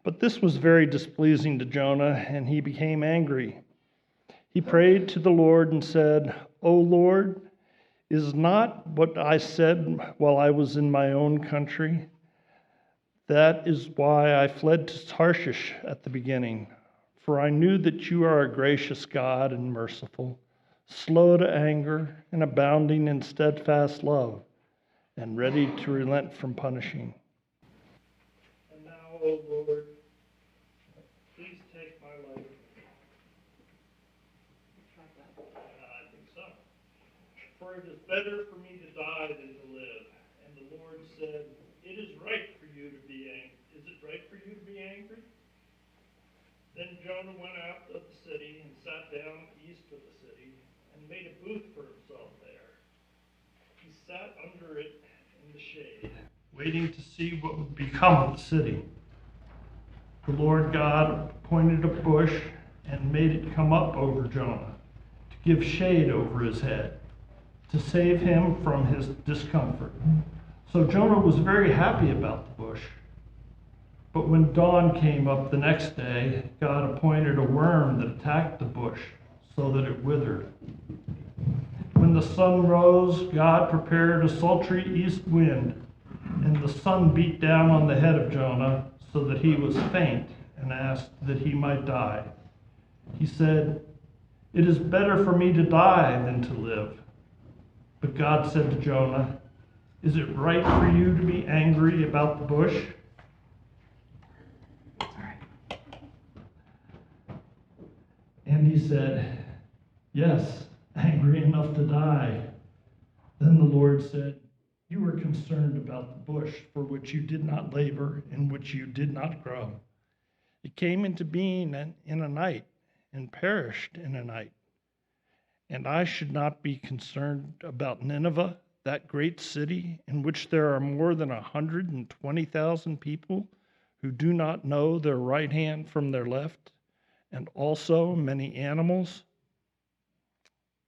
But this was very displeasing to Jonah, and he became angry. He prayed to the Lord and said, "O Lord, is not what I said while I was in my own country? That is why I fled to Tarshish at the beginning, for I knew that you are a gracious God and merciful, slow to anger and abounding in steadfast love, and ready to relent from punishing. And now, O Lord, please take my life." I think so. "For it is better for me to die than to live." And the Lord said, "It is right for you to be angry. Is it right for you to be angry?" Then Jonah went out of the city and sat down east of the city and made a booth for himself there. He sat under it in the shade, waiting to see what would become of the city. The Lord God appointed a bush and made it come up over Jonah to give shade over his head, to save him from his discomfort. So Jonah was very happy about the bush. But when dawn came up the next day, God appointed a worm that attacked the bush so that it withered. When the sun rose, God prepared a sultry east wind, and the sun beat down on the head of Jonah so that he was faint and asked that he might die. He said, "It is better for me to die than to live." But God said to Jonah, "Is it right for you to be angry about the bush?" And he said, "Yes, angry enough to die." Then the Lord said, "You were concerned about the bush for which you did not labor, in which you did not grow. It came into being in a night and perished in a night. And I should not be concerned about Nineveh, that great city in which there are more than 120,000 people who do not know their right hand from their left, and also many animals."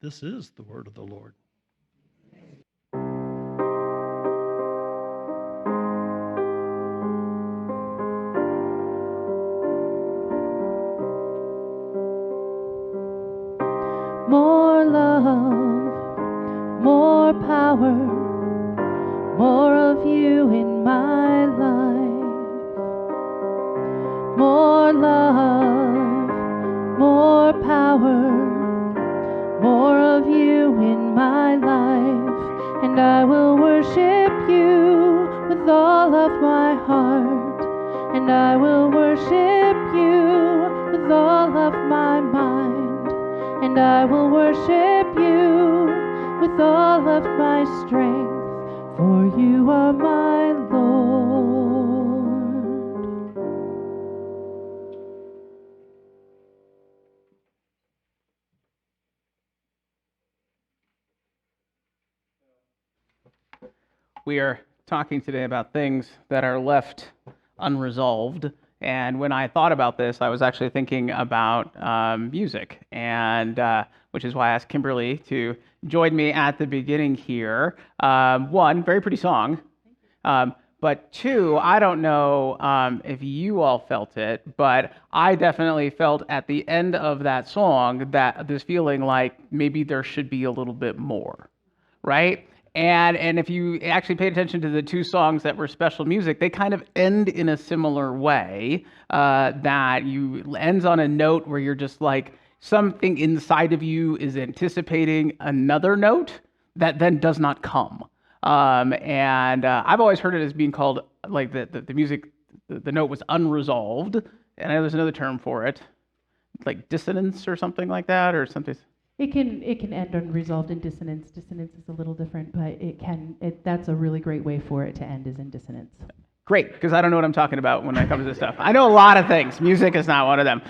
This is the word of the Lord. More love, more power, more of you in my life. More love, more power, more of you in my life. And I will worship you with all of my heart. And I will worship you with all of my mind. And I will worship you with all of my strength, for you are my Lord. We are talking today about things that are left unresolved. And when I thought about this, I was actually thinking about music, and which is why I asked Kimberly to join me at the beginning here. One, very pretty song. But two, I don't know if you all felt it, but I definitely felt at the end of that song that this feeling like maybe there should be a little bit more, right? And if you actually paid attention to the two songs that were special music, they kind of end in a similar way, that you ends on a note where you're just like, something inside of you is anticipating another note that then does not come. And I've always heard it as being called, like, the music, the note was unresolved, and I know there's another term for it, like dissonance or something like that, or something. It can end unresolved in dissonance. Dissonance is a little different, but that's a really great way for it to end, is in dissonance. Great, because I don't know what I'm talking about when it comes to this stuff. I know a lot of things. Music is not one of them.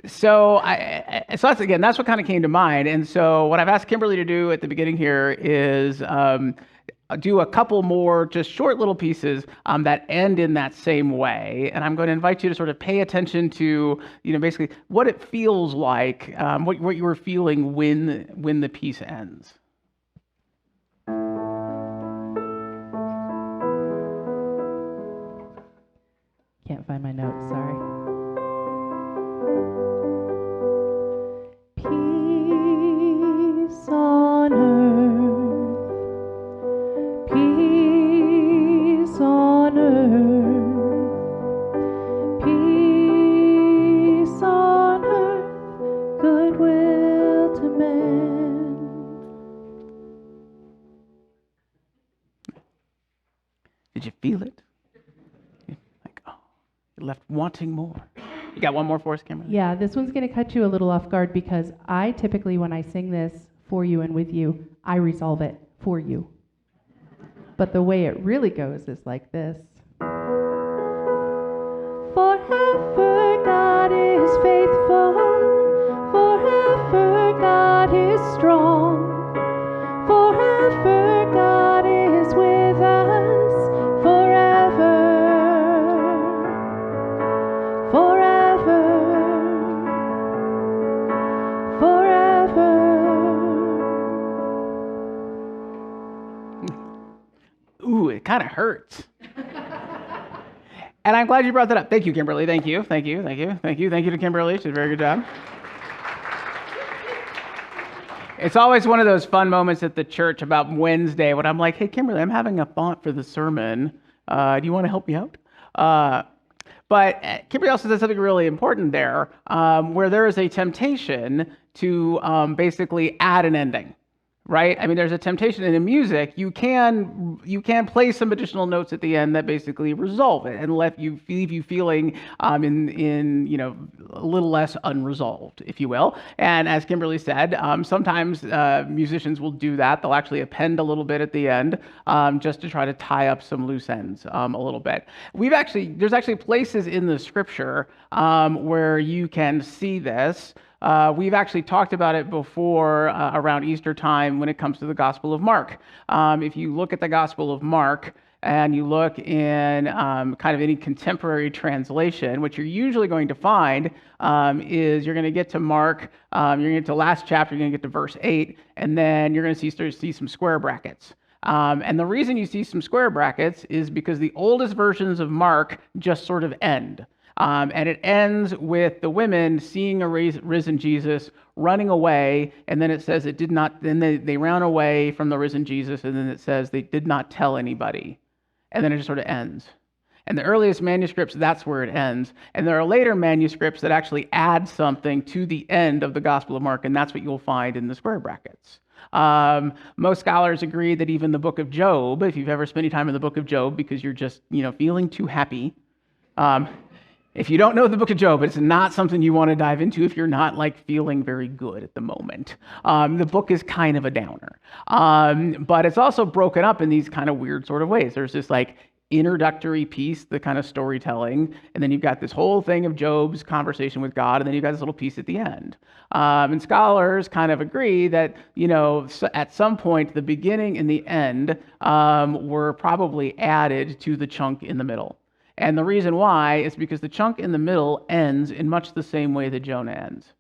So that's what kind of came to mind. And so what I've asked Kimberly to do at the beginning here is do a couple more just short little pieces that end in that same way. And I'm going to invite you to sort of pay attention to, basically what it feels like, what you were feeling when the piece ends. Can't find my notes, sorry. Peace on earth, peace on earth, peace on earth, goodwill to men. Did you feel it? Like, oh, you're left wanting more. You got one more for us, Kimberly? Yeah, this one's going to cut you a little off guard because I typically, when I sing this for you and with you, I resolve it for you. But the way it really goes is like this. Forever God is faithful, forever God is strong, forever God is with us, forever, forever, forever. Ooh, it kind of hurts. And I'm glad you brought that up. Thank you, Kimberly. Thank you. Thank you. Thank you. Thank you. Thank you to Kimberly. She did a very good job. It's always one of those fun moments at the church about Wednesday when I'm like, hey, Kimberly, I'm having a thought for the sermon. Do you want to help me out? But Kimberly also said something really important there, where there is a temptation to basically add an ending. Right? I mean, there's a temptation in music. You can play some additional notes at the end that basically resolve it and leave you feeling in a little less unresolved, if you will. And as Kimberly said, sometimes musicians will do that. They'll actually append a little bit at the end just to try to tie up some loose ends a little bit. There's actually places in the scripture where you can see this. We've actually talked about it before around Easter time when it comes to the Gospel of Mark. If you look at the Gospel of Mark and you look in kind of any contemporary translation, what you're usually going to find is you're going to get to Mark, you're going to get to the last chapter, you're going to get to verse 8, and then you're going to see some square brackets. And the reason you see some square brackets is because the oldest versions of Mark just sort of end. And it ends with the women seeing a risen Jesus, running away, and then it says it did not, then they ran away from the risen Jesus, and then it says they did not tell anybody. And then it just sort of ends. And the earliest manuscripts, that's where it ends. And there are later manuscripts that actually add something to the end of the Gospel of Mark, and that's what you'll find in the square brackets. Most scholars agree that even the book of Job, if you've ever spent any time in the book of Job because you're just, feeling too happy, if you don't know the book of Job, it's not something you want to dive into if you're not feeling very good at the moment. The book is kind of a downer. But it's also broken up in these kind of weird sort of ways. There's this introductory piece, the kind of storytelling, and then you've got this whole thing of Job's conversation with God, and then you've got this little piece at the end. And scholars kind of agree that, at some point, the beginning and the end were probably added to the chunk in the middle. And the reason why is because the chunk in the middle ends in much the same way that Jonah ends.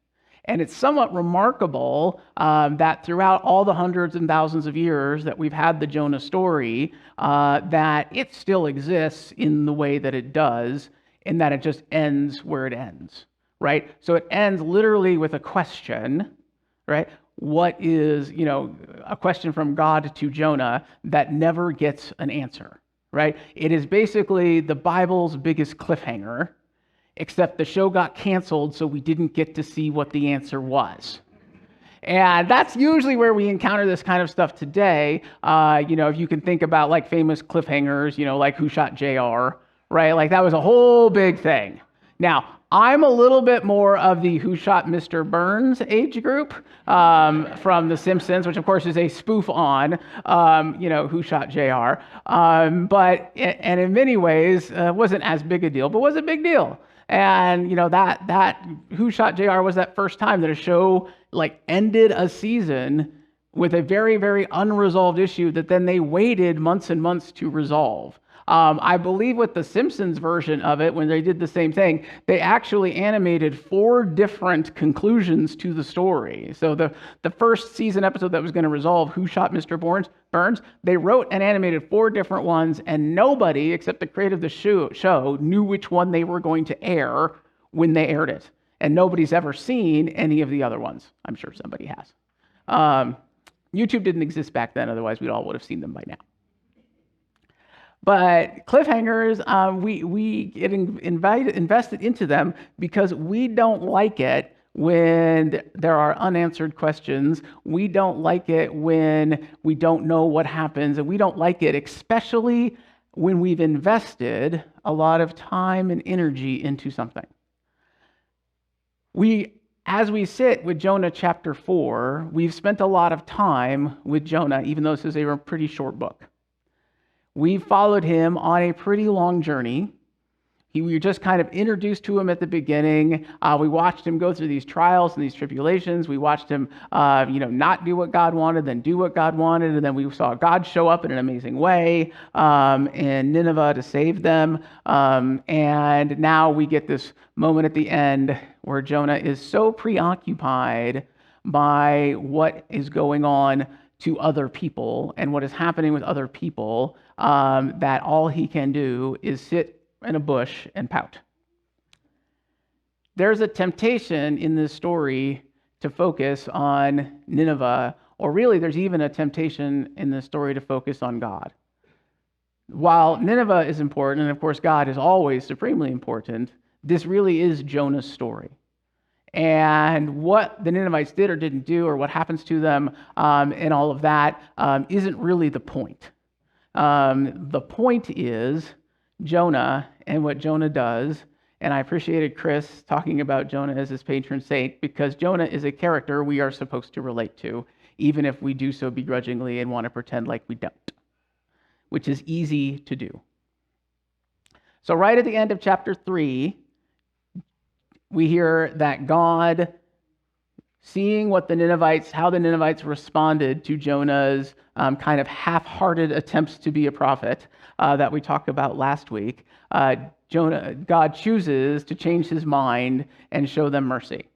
And it's somewhat remarkable that throughout all the hundreds and thousands of years that we've had the Jonah story, that it still exists in the way that it does, in that it just ends where it ends, right? So it ends literally with a question, right? What is, a question from God to Jonah that never gets an answer. Right? It is basically the Bible's biggest cliffhanger, except the show got canceled, so we didn't get to see what the answer was. And that's usually where we encounter this kind of stuff today. If you can think about famous cliffhangers, like Who Shot JR, right? That was a whole big thing. Now, I'm a little bit more of the Who Shot Mr. Burns age group from The Simpsons, which of course is a spoof on, Who Shot JR. But in many ways, wasn't as big a deal, but was a big deal. And, that Who Shot JR was that first time that a show ended a season with a very, very unresolved issue that then they waited months and months to resolve. I believe with the Simpsons version of it, when they did the same thing, they actually animated 4 different conclusions to the story. So the first season episode that was going to resolve who shot Mr. Burns, they wrote and animated 4 different ones, and nobody except the creator of the show knew which one they were going to air when they aired it. And nobody's ever seen any of the other ones. I'm sure somebody has. YouTube didn't exist back then, otherwise we all would have seen them by now. But cliffhangers, we get invested into them because we don't like it when there are unanswered questions. We don't like it when we don't know what happens, and we don't like it especially when we've invested a lot of time and energy into something. As we sit with Jonah chapter 4, we've spent a lot of time with Jonah, even though this is a pretty short book. We followed him on a pretty long journey. We were just kind of introduced to him at the beginning. We watched him go through these trials and these tribulations. We watched him, not do what God wanted, then do what God wanted, and then we saw God show up in an amazing way in Nineveh to save them. And now we get this moment at the end where Jonah is so preoccupied by what is going on to other people and what is happening with other people that all he can do is sit in a bush and pout. There's a temptation in this story to focus on Nineveh, or really there's even a temptation in this story to focus on God. While Nineveh is important, and of course God is always supremely important, this really is Jonah's story. And what the Ninevites did or didn't do, or what happens to them and all of that, isn't really the point. The point is Jonah and what Jonah does. And I appreciated Chris talking about Jonah as his patron saint, because Jonah is a character we are supposed to relate to, even if we do so begrudgingly and want to pretend like we don't, which is easy to do. So right at the end of chapter 3, we hear that God, seeing how the Ninevites responded to Jonah's kind of half-hearted attempts to be a prophet that we talked about last week, God chooses to change his mind and show them mercy.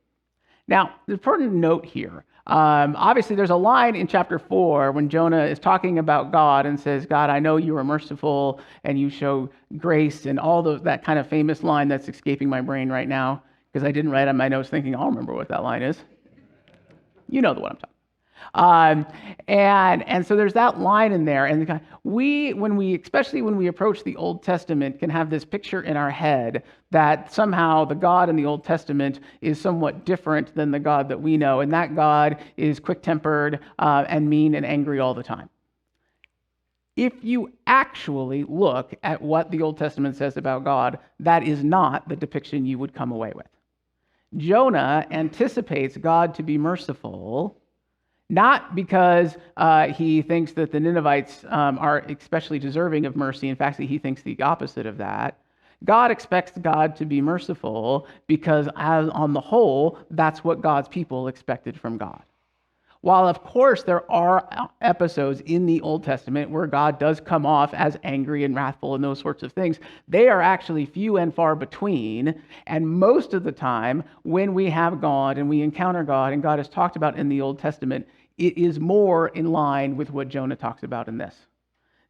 Now, the important note here, obviously there's a line in chapter 4 when Jonah is talking about God and says, God, I know you are merciful and you show grace, and all that kind of famous line that's escaping my brain right now, because I didn't write on my notes thinking, I'll remember what that line is. You know the one I'm talking about. And so there's that line in there. And especially when we approach the Old Testament, can have this picture in our head that somehow the God in the Old Testament is somewhat different than the God that we know. And that God is quick-tempered and mean and angry all the time. If you actually look at what the Old Testament says about God, that is not the depiction you would come away with. Jonah anticipates God to be merciful, not because he thinks that the Ninevites are especially deserving of mercy. In fact, he thinks the opposite of that. God expects God to be merciful because, on the whole, that's what God's people expected from God. While, of course, there are episodes in the Old Testament where God does come off as angry and wrathful and those sorts of things, they are actually few and far between. And most of the time, when we have God and we encounter God and God is talked about in the Old Testament, it is more in line with what Jonah talks about in this.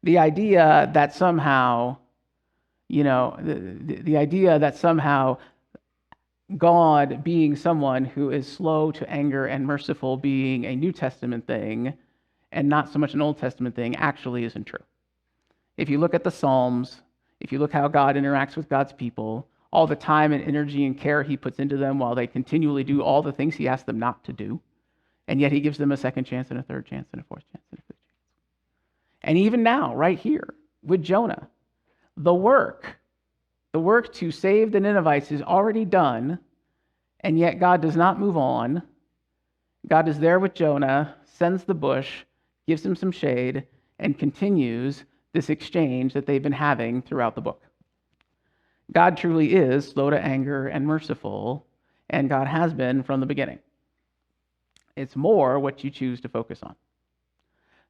The idea that somehow, the idea that somehow God being someone who is slow to anger and merciful being a New Testament thing and not so much an Old Testament thing actually isn't true. If you look at the Psalms, if you look how God interacts with God's people, all the time and energy and care he puts into them while they continually do all the things he asks them not to do, and yet he gives them a second chance and a third chance and a fourth chance and a fifth chance. And even now, right here with Jonah, the work to save the Ninevites is already done, and yet God does not move on. God is there with Jonah, sends the bush, gives him some shade, and continues this exchange that they've been having throughout the book. God truly is slow to anger and merciful, and God has been from the beginning. It's more what you choose to focus on.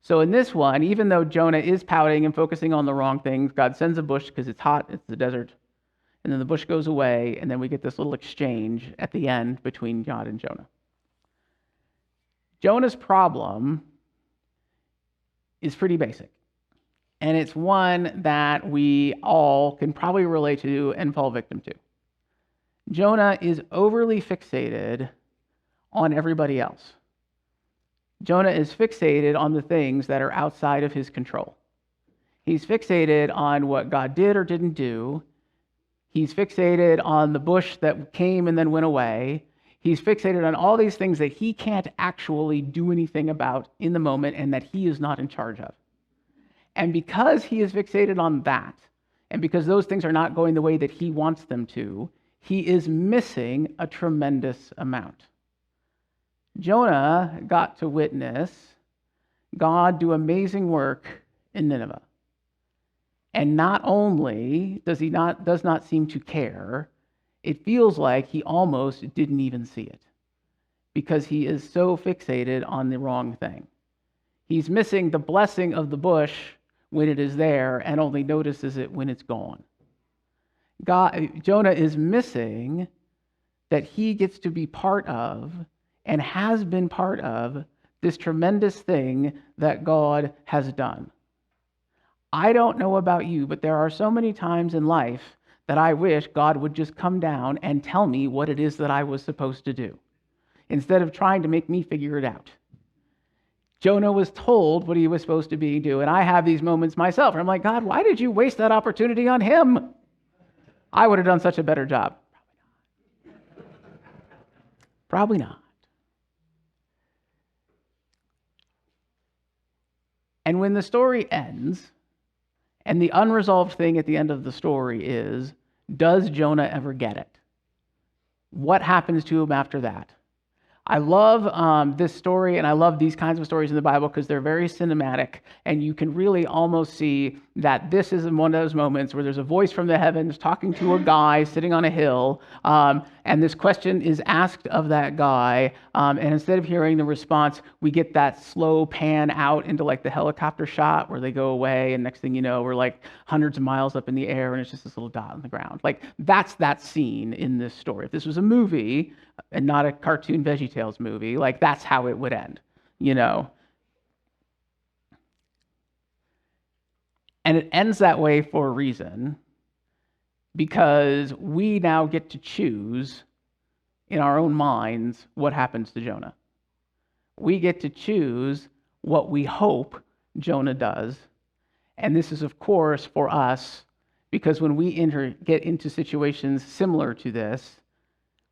So in this one, even though Jonah is pouting and focusing on the wrong things, God sends a bush because it's hot, it's the desert, and then the bush goes away, and then we get this little exchange at the end between God and Jonah. Jonah's problem is pretty basic, and it's one that we all can probably relate to and fall victim to. Jonah is overly fixated on everybody else. Jonah is fixated on the things that are outside of his control. He's fixated on what God did or didn't do. He's fixated on the bush that came and then went away. He's fixated on all these things that he can't actually do anything about in the moment and that he is not in charge of. And because he is fixated on that, and because those things are not going the way that he wants them to, he is missing a tremendous amount. Jonah got to witness God do amazing work in Nineveh. And not only does not seem to care, it feels like he almost didn't even see it because he is so fixated on the wrong thing. He's missing the blessing of the bush when it is there and only notices it when it's gone. Jonah is missing that he gets to be part of and has been part of this tremendous thing that God has done. I don't know about you, but there are so many times in life that I wish God would just come down and tell me what it is that I was supposed to do, instead of trying to make me figure it out. Jonah was told what he was supposed to do, and I have these moments myself where I'm like, God, why did you waste that opportunity on him? I would have done such a better job. Probably not. And when the story ends, and the unresolved thing at the end of the story is, does Jonah ever get it? What happens to him after that? I love this story, and I love these kinds of stories in the Bible because they're very cinematic, and you can really almost see that this is one of those moments where there's a voice from the heavens talking to a guy sitting on a hill, and this question is asked of that guy, and instead of hearing the response, we get that slow pan out into like the helicopter shot where they go away, and next thing you know, we're like hundreds of miles up in the air, and it's just this little dot on the ground. Like, that's that scene in this story. If this was a movie, and not a cartoon VeggieTales movie, like that's how it would end, you know? And it ends that way for a reason, because we now get to choose in our own minds what happens to Jonah. We get to choose what we hope Jonah does. And this is, of course, for us, because when we get into situations similar to this,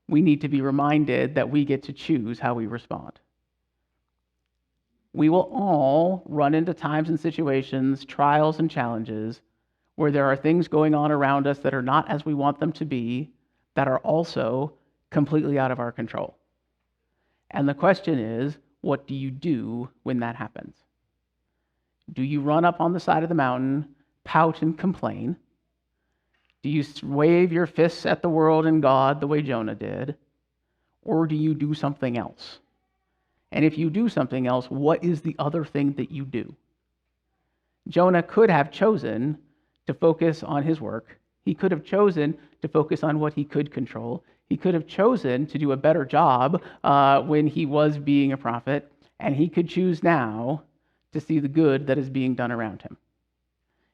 we need to be reminded that we get to choose how we respond. We will all run into times and situations, trials and challenges, where there are things going on around us that are not as we want them to be, that are also completely out of our control. And the question is, what do you do when that happens? Do you run up on the side of the mountain, pout and complain? Do you wave your fists at the world and God the way Jonah did? Or do you do something else? And if you do something else, what is the other thing that you do? Jonah could have chosen to focus on his work. He could have chosen to focus on what he could control. He could have chosen to do a better job when he was being a prophet. And he could choose now to see the good that is being done around him.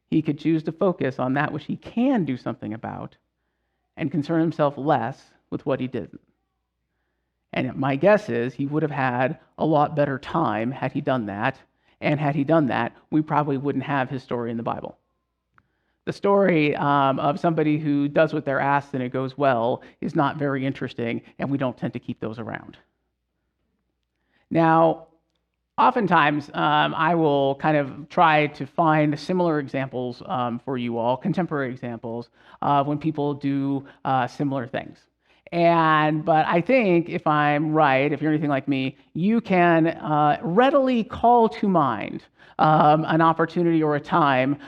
He could choose to focus on that which he can do something about and concern himself less with what he didn't. And my guess is he would have had a lot better time had he done that. And had he done that, we probably wouldn't have his story in the Bible. The story of somebody who does what they're asked and it goes well is not very interesting, and we don't tend to keep those around. Now, oftentimes, I will kind of try to find similar examples for you all, contemporary examples, when people do similar things. But I think if I'm right, if you're anything like me, you can readily call to mind an opportunity or a time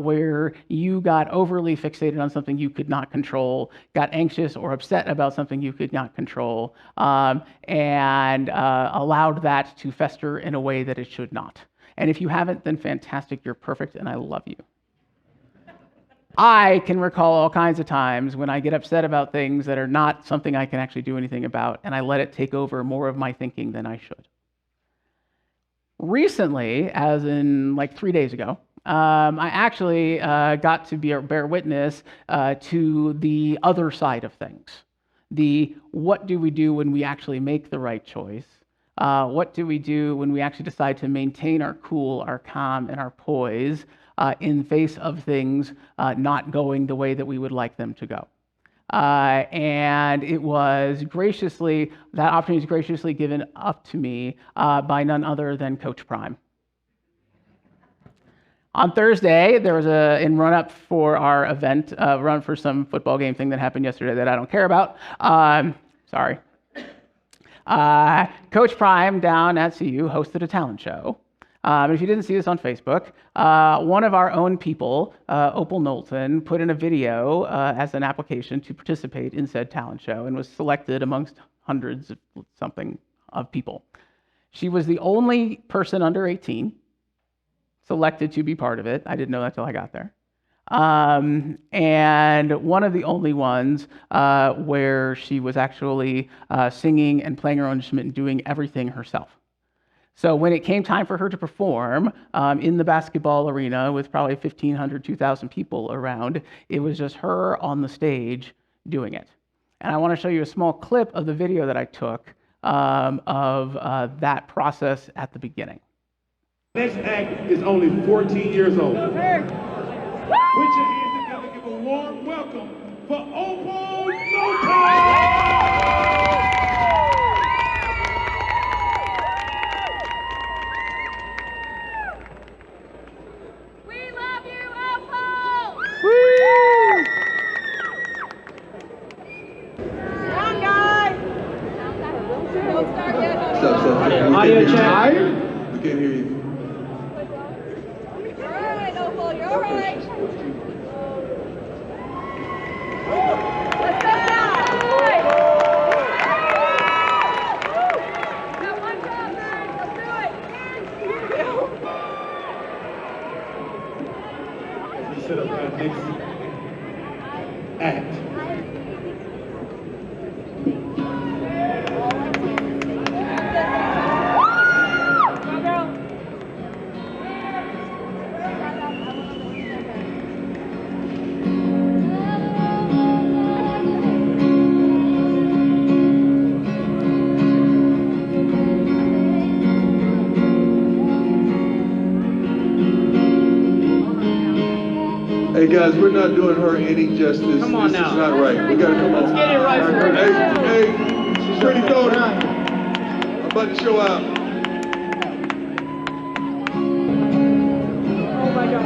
where you got overly fixated on something you could not control, got anxious or upset about something you could not control, and allowed that to fester in a way that it should not. And if you haven't, then fantastic, you're perfect, and I love you. I can recall all kinds of times when I get upset about things that are not something I can actually do anything about, and I let it take over more of my thinking than I should. Recently, as in like 3 days ago, I actually got to bear witness to the other side of things. The what do we do when we actually make the right choice? What do we do when we actually decide to maintain our cool, our calm, and our poise in face of things not going the way that we would like them to go? And it was that opportunity was graciously given up to me by none other than Coach Prime. On Thursday, there was in run-up for our event, run for some football game thing that happened yesterday that I don't care about. Sorry. Coach Prime down at CU hosted a talent show. If you didn't see this on Facebook, one of our own people, Opal Knowlton, put in a video as an application to participate in said talent show and was selected amongst hundreds of people. She was the only person under 18 selected to be part of it. I didn't know that till I got there. And one of the only ones where she was actually singing and playing her own instrument and doing everything herself. So when it came time for her to perform in the basketball arena with probably 1,500, 2,000 people around, it was just her on the stage doing it. And I want to show you a small clip of the video that I took of that process at the beginning. Next act is only 14 years old. Put your hands together, give a warm welcome for Opal Knowlton! We love you, Opal! Woo! Sound guy! Don't start yet. Stop. Audio check. We can't hear you. You're all right, Opal. You're all right. Let's go now. Got one job, man. Let's do it. We set up our next act. Go, girl. Hey guys, we're not doing her any justice. Come on this now. is not right. We gotta come on. Let's get it right for her. Hey, pretty daughter. I'm about to show out. Oh my God.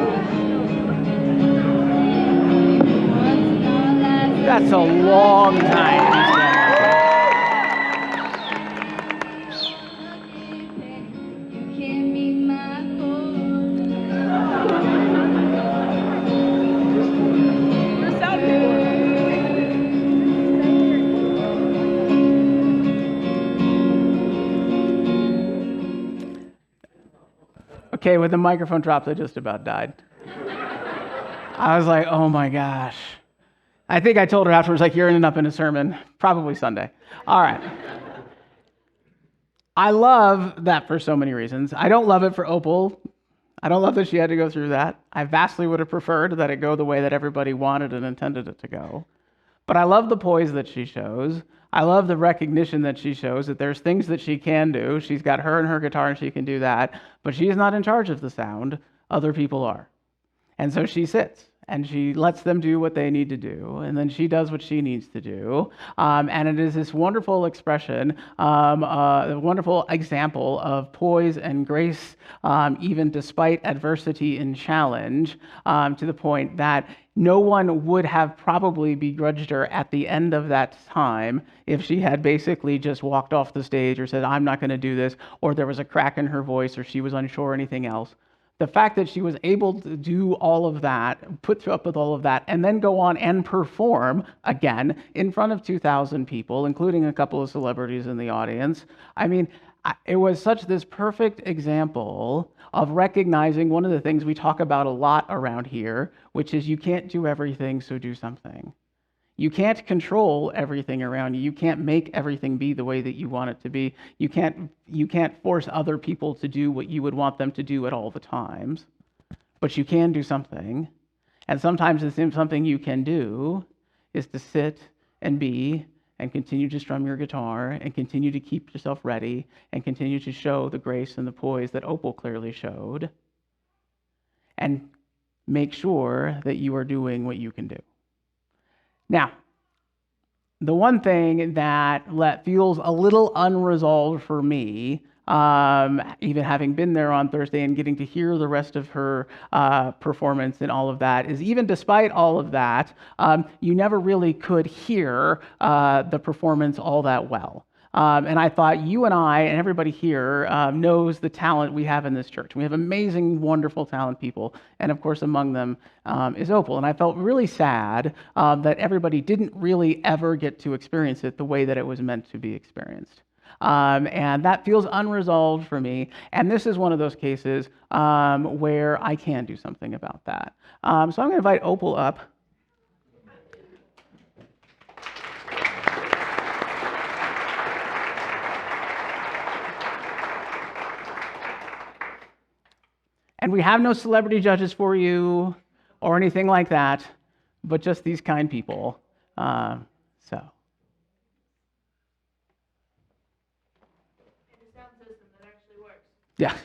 That's a long time. Okay, with the microphone drops, I just about died. I was like, oh my gosh. I think I told her afterwards, like, you're ending up in a sermon, probably Sunday. All right. I love that for so many reasons. I don't love it for Opal. I don't love that she had to go through that. I vastly would have preferred that it go the way that everybody wanted and intended it to go. But I love the poise that she shows. I love the recognition that she shows that there's things that she can do. She's got her and her guitar and she can do that, but she's not in charge of the sound. Other people are. And so she sits and she lets them do what they need to do, and then she does what she needs to do. And it is this wonderful expression, a wonderful example of poise and grace, even despite adversity and challenge, to the point that no one would have probably begrudged her at the end of that time if she had basically just walked off the stage or said, I'm not going to do this, or there was a crack in her voice, or she was unsure or anything else. The fact that she was able to do all of that, put up with all of that, and then go on and perform again in front of 2,000 people, including a couple of celebrities in the audience. I mean, it was such this perfect example of recognizing one of the things we talk about a lot around here, which is you can't do everything, so do something. You can't control everything around you. You can't make everything be the way that you want it to be. You can't force other people to do what you would want them to do at all the times, but you can do something. And sometimes the same something you can do is to sit and be and continue to strum your guitar and continue to keep yourself ready and continue to show the grace and the poise that Opal clearly showed, and make sure that you are doing what you can do. Now, the one thing that feels a little unresolved for me, even having been there on Thursday and getting to hear the rest of her performance and all of that, is even despite all of that, you never really could hear the performance all that well. And I thought you and I and everybody here knows the talent we have in this church. We have amazing, wonderful, talented people. And of course, among them is Opal. And I felt really sad that everybody didn't really ever get to experience it the way that it was meant to be experienced. And that feels unresolved for me. And this is one of those cases where I can do something about that. So I'm going to invite Opal up. And we have no celebrity judges for you or anything like that, but just these kind people. So. And a sound system that actually works. Yeah.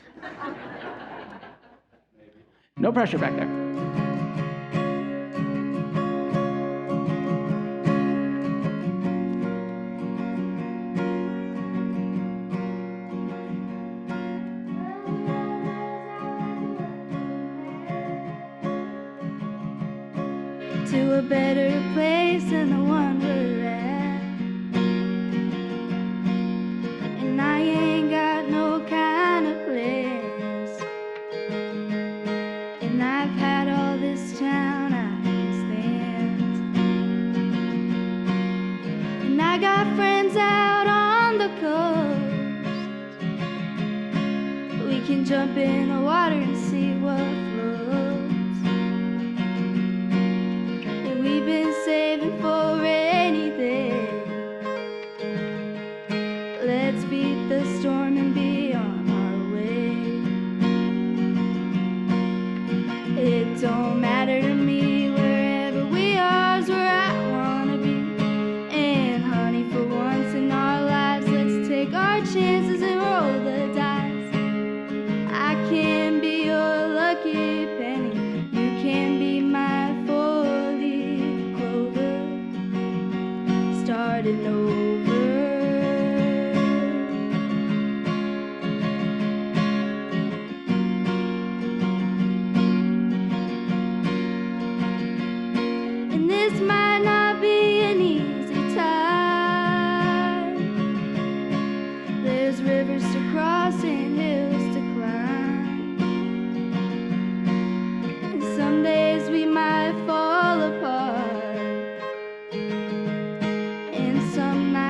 No pressure back there. To a better place than the one we're at. And I ain't got no kind of plans. And I've had all this town I can stand. And I got friends out on the coast. We can jump in the water and see what flows. We've been saving for rainy days. Let's beat the storm and be on our way. It don't matter to me, wherever we are's where I wanna be. And honey, for once in our lives, let's take our chances and roll the dice. I can be your lucky penny, you can be my four-leaf clover, starting over. And this might not be an easy time. There's rivers to cross and hills to climb. And some days we might fall apart. And some nights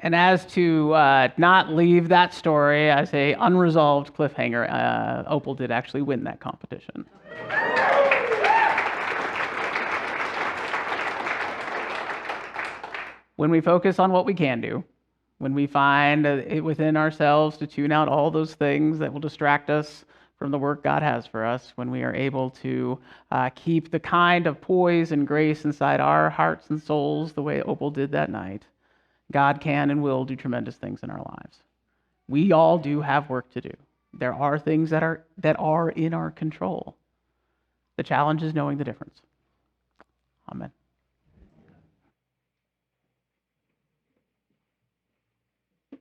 And as to not leave that story as a unresolved cliffhanger, Opal did actually win that competition. When we focus on what we can do, when we find it within ourselves to tune out all those things that will distract us from the work God has for us, when we are able to keep the kind of poise and grace inside our hearts and souls the way Opal did that night, God can and will do tremendous things in our lives. We all do have work to do. There are things that are in our control. The challenge is knowing the difference. Amen.